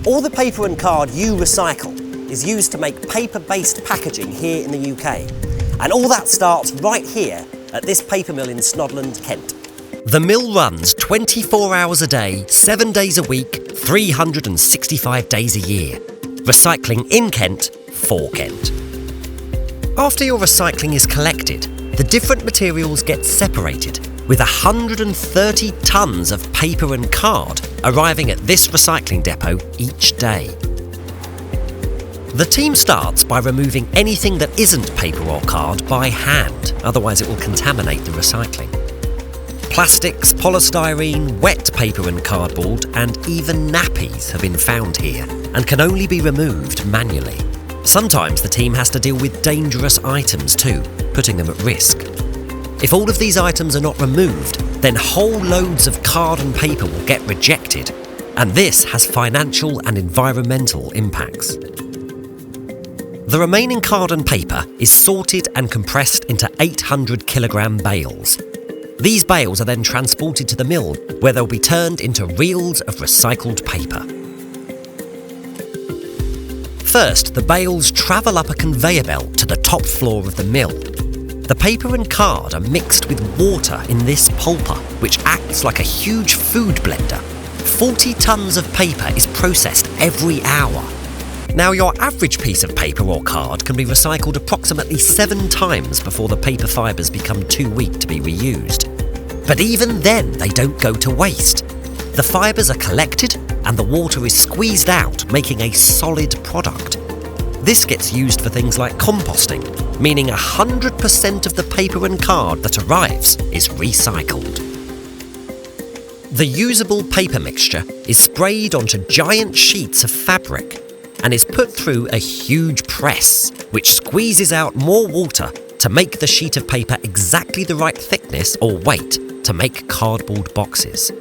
All the paper and card you recycle is used to make paper-based packaging here in the UK. And all that starts right here at this paper mill in Snodland, Kent. The mill runs 24 hours a day, 7 days a week, 365 days a year. Recycling in Kent, for Kent. After your recycling is collected, the different materials get separated, with 130 tonnes of paper and card arriving at this recycling depot each day. The team starts by removing anything that isn't paper or card by hand, otherwise it will contaminate the recycling. Plastics, polystyrene, wet paper and cardboard, and even nappies have been found here and can only be removed manually. Sometimes the team has to deal with dangerous items too, putting them at risk. If all of these items are not removed, then whole loads of card and paper will get rejected, and this has financial and environmental impacts. The remaining card and paper is sorted and compressed into 800 kilogram bales. These bales are then transported to the mill, where they'll be turned into reels of recycled paper. First, the bales travel up a conveyor belt to the top floor of the mill. The paper and card are mixed with water in this pulper, which acts like a huge food blender. 40 tonnes of paper is processed every hour. Now, your average piece of paper or card can be recycled approximately 7 times before the paper fibres become too weak to be reused. But even then, they don't go to waste. The fibres are collected and the water is squeezed out, making a solid product. This gets used for things like composting, meaning 100% of the paper and card that arrives is recycled. The usable paper mixture is sprayed onto giant sheets of fabric and is put through a huge press, which squeezes out more water to make the sheet of paper exactly the right thickness or weight to make cardboard boxes.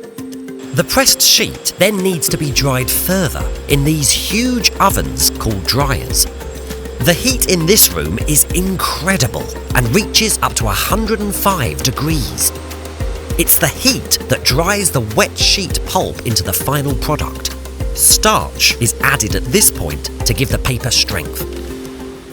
The pressed sheet then needs to be dried further in these huge ovens called dryers. The heat in this room is incredible and reaches up to 105 degrees. It's the heat that dries the wet sheet pulp into the final product. Starch is added at this point to give the paper strength.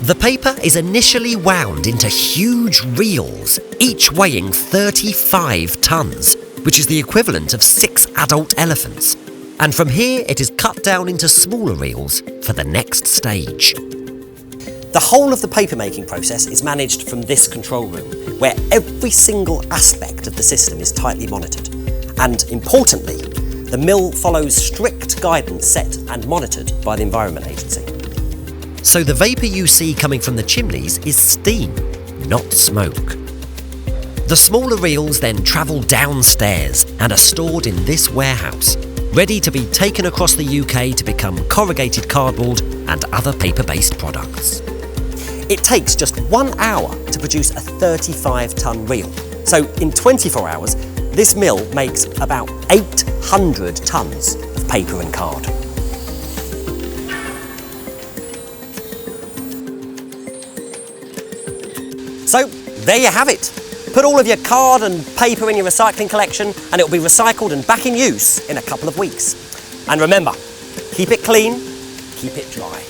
The paper is initially wound into huge reels, each weighing 35 tonnes, which is the equivalent of 6 adult elephants. And from here it is cut down into smaller reels for the next stage. The whole of the paper making process is managed from this control room, where every single aspect of the system is tightly monitored. And importantly, the mill follows strict guidance set and monitored by the Environment Agency. So the vapour you see coming from the chimneys is steam, not smoke. The smaller reels then travel downstairs and are stored in this warehouse, ready to be taken across the UK to become corrugated cardboard and other paper-based products. It takes just 1 hour to produce a 35-tonne reel. So in 24 hours, this mill makes about 800 tonnes of paper and card. So there you have it. Put all of your card and paper in your recycling collection and it will be recycled and back in use in a couple of weeks. And remember, keep it clean, keep it dry.